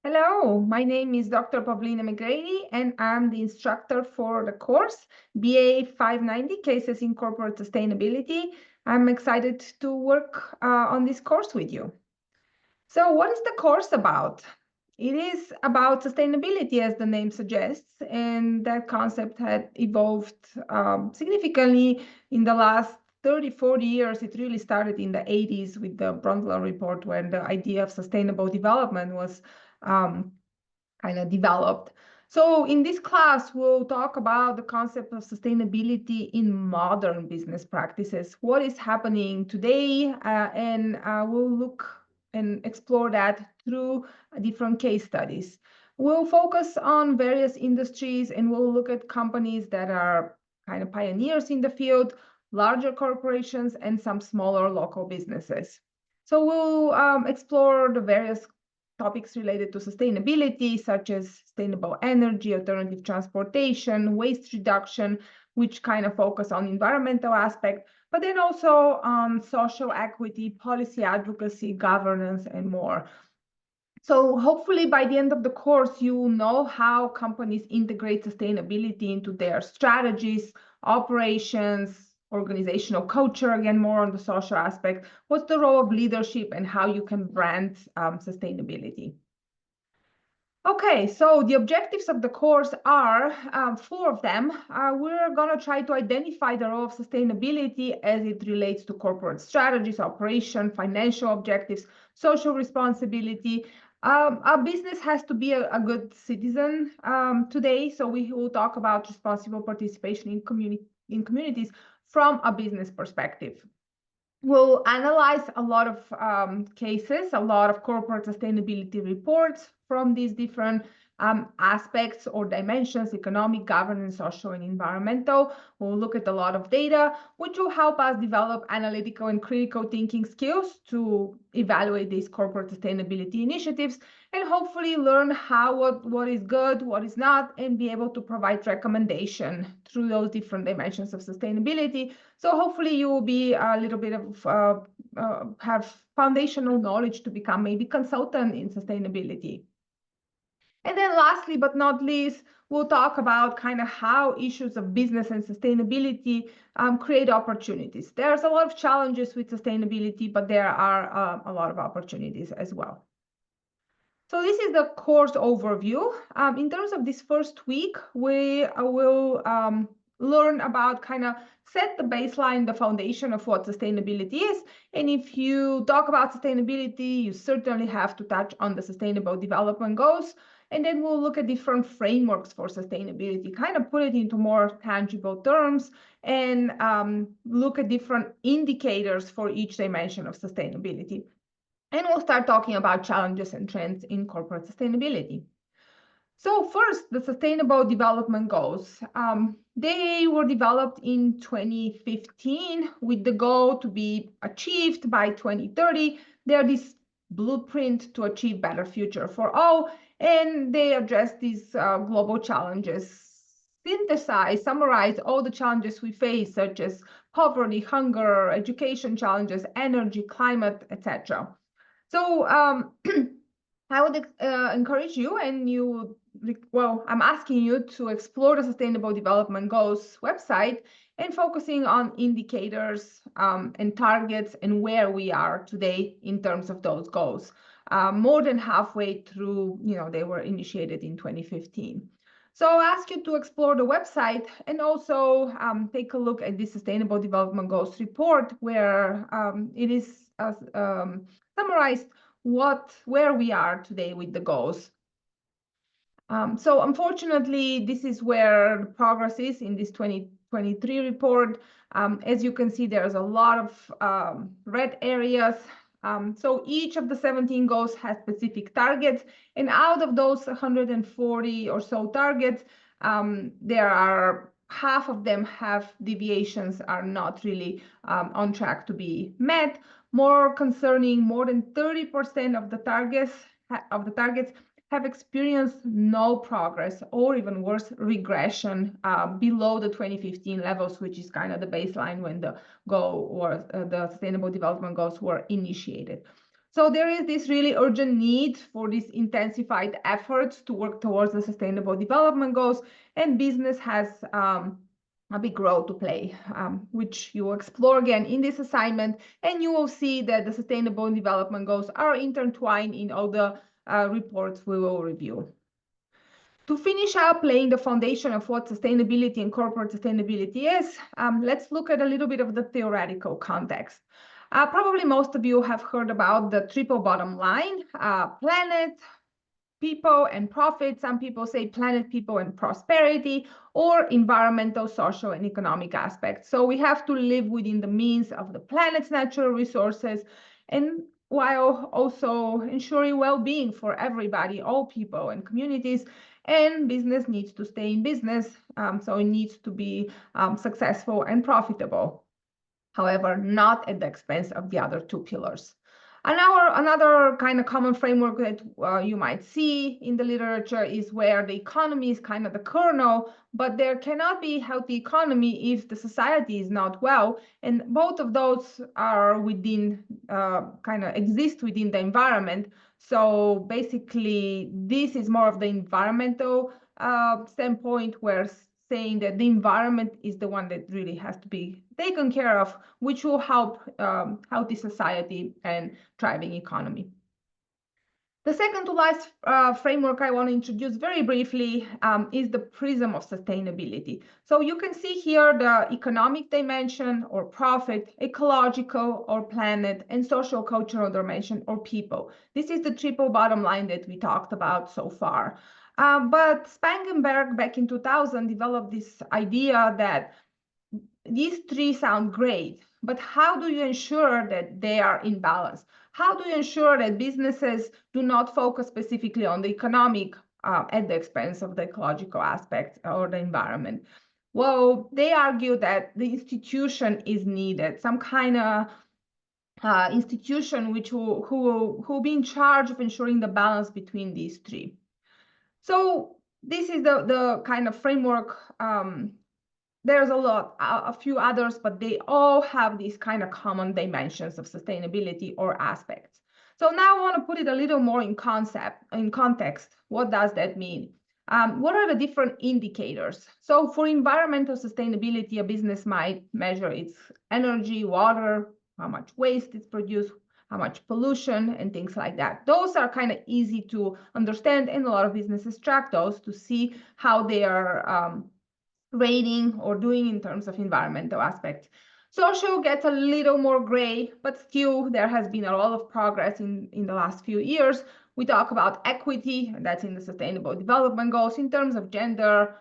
Hello, my name is Dr. Pavlina McGrady, and I'm the instructor for the course BA 590 Cases in Corporate Sustainability. I'm excited to work on this course with you. So, what is the course about? It is about sustainability, as the name suggests, and that concept had evolved significantly in the last 30, 40 years. It really started in the 80s with the Brundtland Report, when the idea of sustainable development was um, kind of developed. So in this class, we'll talk about the concept of sustainability in modern business practices, what is happening today, and we'll look and explore that through different case studies. We'll focus on various industries, and we'll look at companies that are kind of pioneers in the field, larger corporations, and some smaller local businesses. So we'll explore the various topics related to sustainability, such as sustainable energy, alternative transportation, waste reduction, which kind of focus on environmental aspect, but then also on social equity, policy advocacy, governance, and more. So hopefully by the end of the course, you will know how companies integrate sustainability into their strategies, operations, organizational culture, again, more on the social aspect, what's the role of leadership, and how you can brand sustainability. Okay, so the objectives of the course are four of them. We're going to try to identify the role of sustainability as it relates to corporate strategies, operation, financial objectives, social responsibility. Our business has to be a good citizen today, so we will talk about responsible participation in communities from a business perspective. We'll analyze a lot of cases, a lot of corporate sustainability reports from these different aspects or dimensions: economic, governance, social, and environmental. We'll look at a lot of data, which will help us develop analytical and critical thinking skills to evaluate these corporate sustainability initiatives, and hopefully learn what is good, what is not, and be able to provide recommendation through those different dimensions of sustainability. So hopefully you will be a little bit of have foundational knowledge to become maybe consultant in sustainability. And then lastly, but not least, we'll talk about kind of how issues of business and sustainability create opportunities. There's a lot of challenges with sustainability, but there are a lot of opportunities as well. So this is the course overview. In terms of this first week, we will learn about kind of set the baseline, the foundation of what sustainability is. And if you talk about sustainability, you certainly have to touch on the Sustainable Development Goals. And then we'll look at different frameworks for sustainability, kind of put it into more tangible terms, and look at different indicators for each dimension of sustainability. And we'll start talking about challenges and trends in corporate sustainability. So first, the Sustainable Development Goals. They were developed in 2015 with the goal to be achieved by 2030. They are this blueprint to achieve better future for all, and they address these global challenges, synthesize, summarize all the challenges we face, such as poverty, hunger, education challenges, energy, climate, etc. So I would encourage you, and I'm asking you to explore the Sustainable Development Goals website and focusing on indicators and targets and where we are today in terms of those goals. More than halfway through, they were initiated in 2015. So I'll ask you to explore the website and also take a look at the Sustainable Development Goals report, where it is summarized where we are today with the goals. So unfortunately, this is where the progress is in this 2023 report. As you can see, there's a lot of red areas. So each of the 17 goals has specific targets, and out of those 140 or so targets, there are half of them have deviations, are not really on track to be met. More concerning, more than 30% of the targets have experienced no progress, or even worse, regression below the 2015 levels, which is kind of the baseline when the goal or the Sustainable Development Goals were initiated. So there is this really urgent need for these intensified efforts to work towards the Sustainable Development Goals, and business has a big role to play, which you will explore again in this assignment, and you will see that the Sustainable Development Goals are intertwined in all the reports we will review. To finish up laying the foundation of what sustainability and corporate sustainability is, let's look at a little bit of the theoretical context. Probably most of you have heard about the triple bottom line, planet, people, and profit. Some people say planet, people, and prosperity, or environmental, social, and economic aspects. So we have to live within the means of the planet's natural resources, and while also ensuring well-being for everybody, all people and communities. And business needs to stay in business, so it needs to be successful and profitable. However, not at the expense of the other two pillars. Another kind of common framework that you might see in the literature is where the economy is kind of the kernel, but there cannot be healthy economy if the society is not well. And both of those are within, kind of exist within the environment. So basically, this is more of the environmental standpoint, where saying that the environment is the one that really has to be taken care of, which will help healthy society and thriving economy. The second to last framework I want to introduce very briefly is the prism of sustainability. So you can see here the economic dimension or profit, ecological or planet, and social cultural dimension or people. This is the triple bottom line that we talked about so far. But Spangenberg back in 2000 developed this idea that these three sound great, but how do you ensure that they are in balance? How do you ensure that businesses do not focus specifically on the economic at the expense of the ecological aspect or the environment? Well, they argue that the institution is needed, some kind of institution who will be in charge of ensuring the balance between these three. So this is the kind of framework. There's a few others, but they all have these kind of common dimensions of sustainability or aspects. So now I want to put it a little more in context. What does that mean? What are the different indicators? So for environmental sustainability, a business might measure its energy, water, how much waste is produced, how much pollution, and things like that. Those are kind of easy to understand, and a lot of businesses track those to see how they are rating or doing in terms of environmental aspects. Social gets a little more gray, but still there has been a lot of progress in the last few years. We talk about equity, and that's in the Sustainable Development Goals in terms of gender,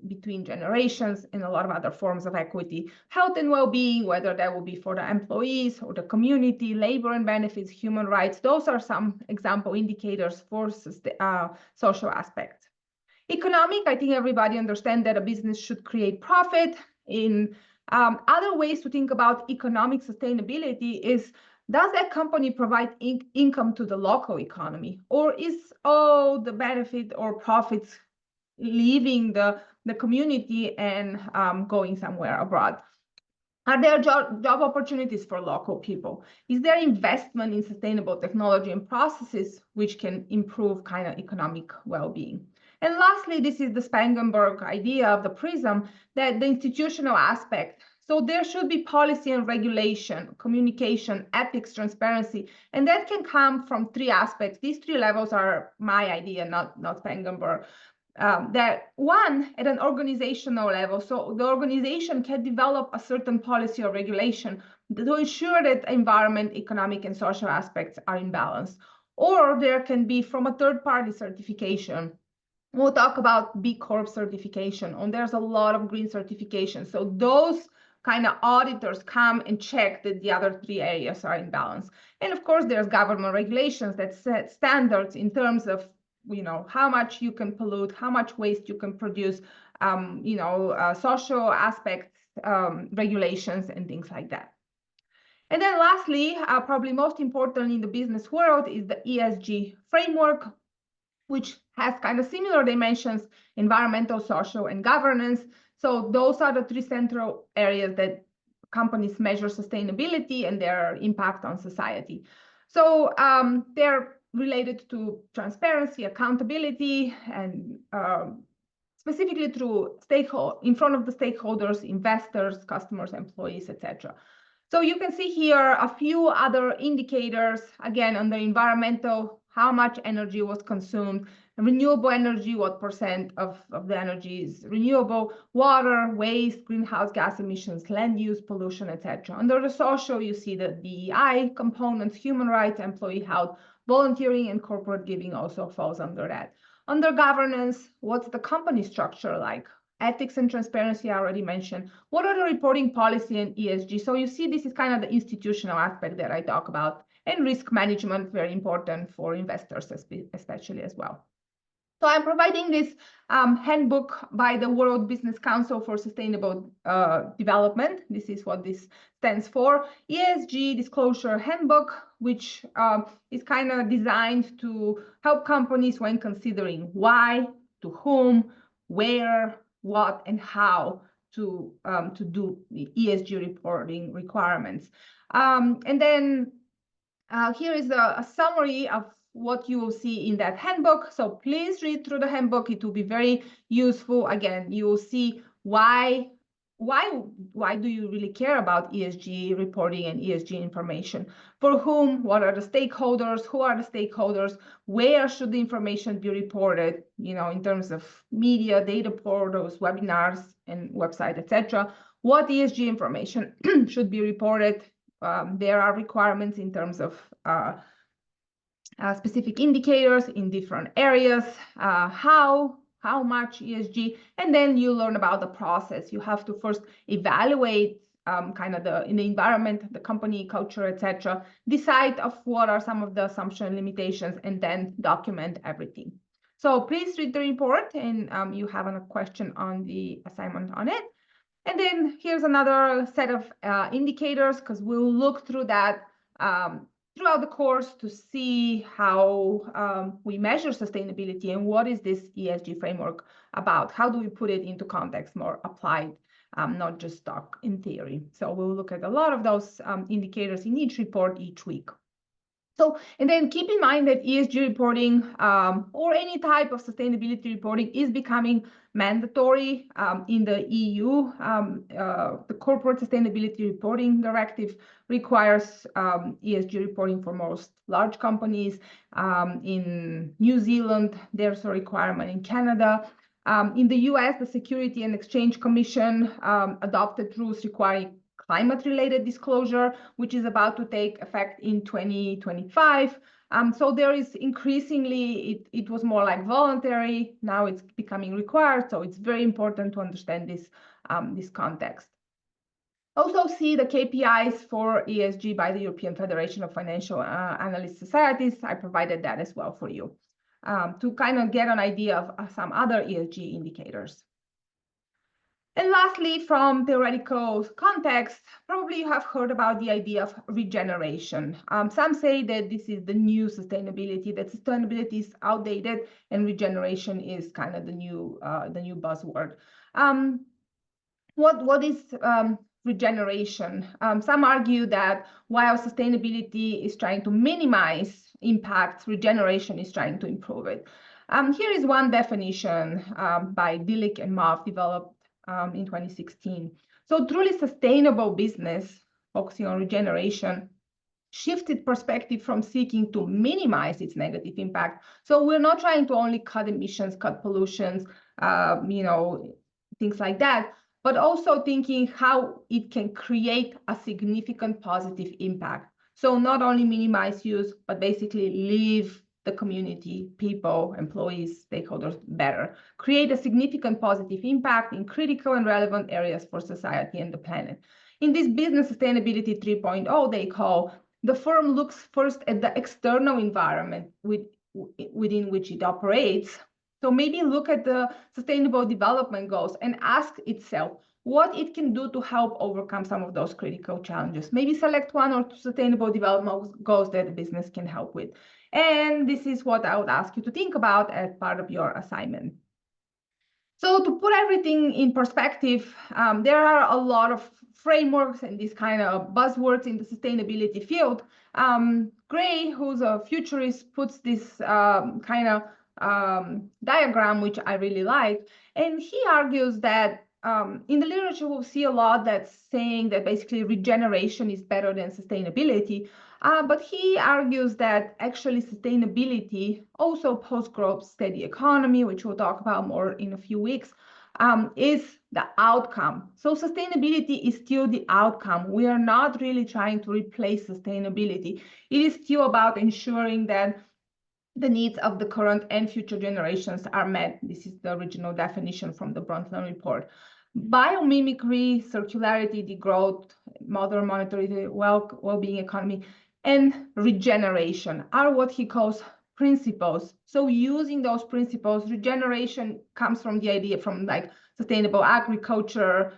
between generations, and a lot of other forms of equity. Health and well-being, whether that will be for the employees or the community, labor and benefits, human rights, those are some example indicators for social aspects. Economic, I think everybody understands that a business should create profit. In other ways to think about economic sustainability is, does that company provide income to the local economy, or is all the benefit or profits leaving the community and going somewhere abroad? Are there job opportunities for local people? Is there investment in sustainable technology and processes which can improve kind of economic well-being? And lastly, this is the Spangenberg idea of the prism, that the institutional aspect. So there should be policy and regulation, communication, ethics, transparency, and that can come from three aspects. These three levels are my idea, not Spangenberg. That one, at an organizational level, so the organization can develop a certain policy or regulation to ensure that environment, economic, and social aspects are in balance. Or there can be from a third-party certification. We'll talk about B Corp certification, and there's a lot of green certification. So those kind of auditors come and check that the other three areas are in balance. And of course, there's government regulations that set standards in terms of, how much you can pollute, how much waste you can produce, social aspects, regulations, and things like that. And then lastly, probably most important in the business world is the ESG framework, which has kind of similar dimensions: environmental, social, and governance. So those are the three central areas that companies measure sustainability and their impact on society. So they're related to transparency, accountability, and specifically through in front of the stakeholders, investors, customers, employees, etc. So you can see here a few other indicators, again, under environmental, how much energy was consumed, renewable energy, what percent of the energy is renewable, water, waste, greenhouse gas emissions, land use, pollution, etc. Under the social, you see the DEI components, human rights, employee health, volunteering, and corporate giving also falls under that. Under governance, what's the company structure like? Ethics and transparency, I already mentioned. What are the reporting policy and ESG? So you see, this is kind of the institutional aspect that I talk about, and risk management, very important for investors, especially as well. So I'm providing this handbook by the World Business Council for Sustainable Development. This is what this stands for. ESG Disclosure Handbook, which is kind of designed to help companies when considering why, to whom, where, what, and how to do the ESG reporting requirements. And then here is a summary of what you will see in that handbook. So please read through the handbook. It will be very useful. Again, you will see why do you really care about ESG reporting and ESG information? For whom? What are the stakeholders? Who are the stakeholders? Where should the information be reported? You know, in terms of media, data portals, webinars, and website, etc. What ESG information should be reported? There are requirements in terms of specific indicators in different areas, how much ESG, and then you learn about the process. You have to first evaluate kind of in the environment, the company culture, etc. Decide of what are some of the assumption limitations, and then document everything. So please read the report, and you have a question on the assignment on it. And then here's another set of indicators, because we'll look through that throughout the course to see how we measure sustainability and what is this ESG framework about. How do we put it into context, more applied, not just talk in theory. So we'll look at a lot of those indicators in each report each week. So, and then keep in mind that ESG reporting or any type of sustainability reporting is becoming mandatory in the EU. The Corporate Sustainability Reporting Directive requires ESG reporting for most large companies. In New Zealand, there's a requirement. In Canada, in the US, the Security and Exchange Commission adopted rules requiring climate-related disclosure, which is about to take effect in 2025. So there is increasingly, it was more like voluntary, now it's becoming required. So it's very important to understand this, this context. Also see the KPIs for ESG by the European Federation of Financial Analyst Societies. I provided that as well for you to kind of get an idea of some other ESG indicators. And lastly, from theoretical context, probably you have heard about the idea of regeneration. Some say that this is the new sustainability, that sustainability is outdated and regeneration is kind of the new buzzword. What is regeneration? Some argue that while sustainability is trying to minimize impacts, regeneration is trying to improve it. Here is one definition by Dillick and Moff, developed in 2016. So truly sustainable business, focusing on regeneration, shifted perspective from seeking to minimize its negative impact. So we're not trying to only cut emissions, cut pollutions, you know, things like that, but also thinking how it can create a significant positive impact. So not only minimize use, but basically leave the community, people, employees, stakeholders better, create a significant positive impact in critical and relevant areas for society and the planet. In this business sustainability 3.0, they call, the firm looks first at the external environment within which it operates. So maybe look at the sustainable development goals and ask itself what it can do to help overcome some of those critical challenges. Maybe select one or two sustainable development goals that the business can help with. And this is what I would ask you to think about as part of your assignment. So to put everything in perspective, there are a lot of frameworks and these kind of buzzwords in the sustainability field. Gray, who's a futurist, puts this kind of diagram, which I really like. And he argues that in the literature, we'll see a lot that's saying that basically regeneration is better than sustainability. But he argues that actually sustainability, also post-growth steady economy, which we'll talk about more in a few weeks, is the outcome. So sustainability is still the outcome. We are not really trying to replace sustainability. It is still about ensuring that the needs of the current and future generations are met. This is the original definition from the Brundtland report. Biomimicry, circularity, degrowth, modern monetary well-being economy, and regeneration are what he calls principles. So using those principles, regeneration comes from the idea from like sustainable agriculture,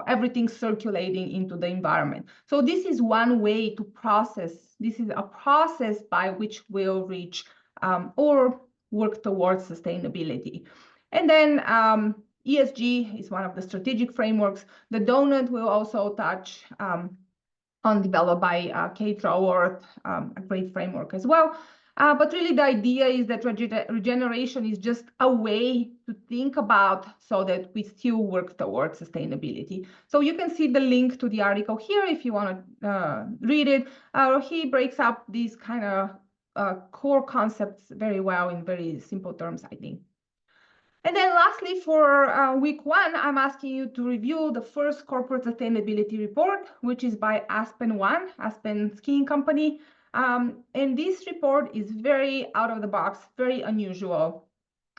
everything circulating into the environment. So this is one way to process. This is a process by which we'll reach or work towards sustainability. And then ESG is one of the strategic frameworks. The donut will also touch on developed by Kate Raworth, a great framework as well. But really the idea is that regeneration is just a way to think about so that we still work towards sustainability. So you can see the link to the article here if you want to read it. He breaks up these kind of core concepts very well in very simple terms, I think. And then lastly, for week 1, I'm asking you to review the first corporate sustainability report, which is by Aspen One, Aspen Skiing Company. And this report is very out of the box, very unusual.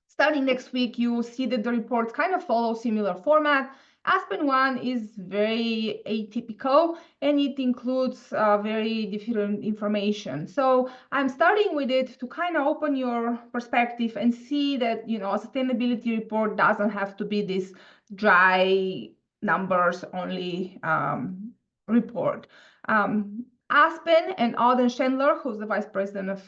Starting next week, you will see that the reports kind of follow similar format. Aspen One is very atypical and it includes very different information. So I'm starting with it to kind of open your perspective and see that, a sustainability report doesn't have to be this dry numbers only report. Aspen and Auden Chandler, who's the vice president of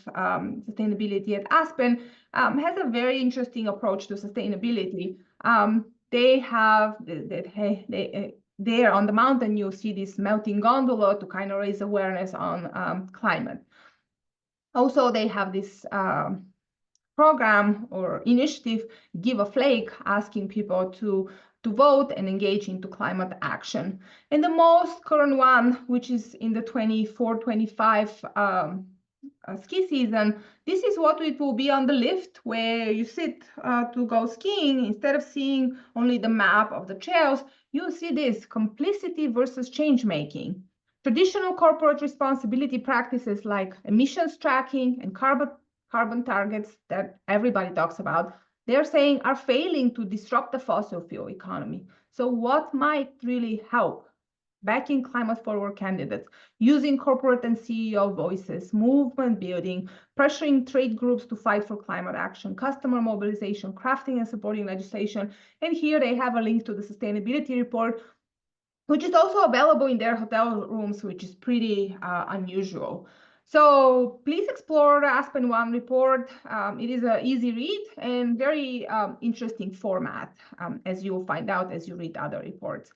sustainability at Aspen, has a very interesting approach to sustainability. They have, there on the mountain, you'll see this melting gondola to kind of raise awareness on climate. Also, they have this program or initiative, Give a Flake, asking people to vote and engage into climate action. And the most current one, which is in the 24-25 ski season, this is what it will be on the lift where you sit to go skiing. Instead of seeing only the map of the trails, you see this complicity versus change making. Traditional corporate responsibility practices like emissions tracking and carbon targets that everybody talks about, they're saying are failing to disrupt the fossil fuel economy. So what might really help? Backing climate forward candidates, using corporate and CEO voices, movement building, pressuring trade groups to fight for climate action, customer mobilization, crafting and supporting legislation. And here they have a link to the sustainability report, which is also available in their hotel rooms, which is pretty unusual. So please explore the Aspen One report. It is an easy read and very interesting format, as you will find out as you read other reports.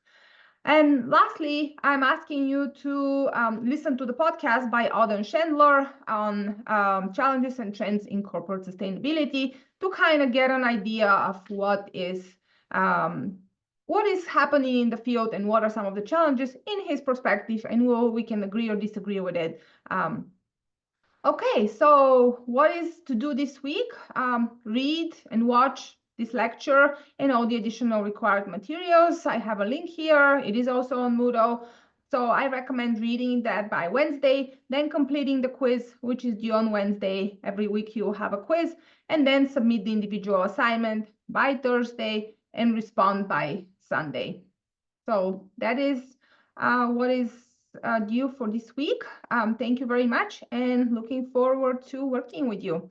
And lastly, I'm asking you to listen to the podcast by Auden Chandler on challenges and trends in corporate sustainability to kind of get an idea of what is happening in the field and what are some of the challenges in his perspective, and we can agree or disagree with it. Okay, so what is to do this week? Read and watch this lecture and all the additional required materials. I have a link here. It is also on Moodle. So I recommend reading that by Wednesday, then completing the quiz, which is due on Wednesday. Every week you will have a quiz, and then submit the individual assignment by Thursday and respond by Sunday. So that is what is due for this week. Thank you very much and looking forward to working with you.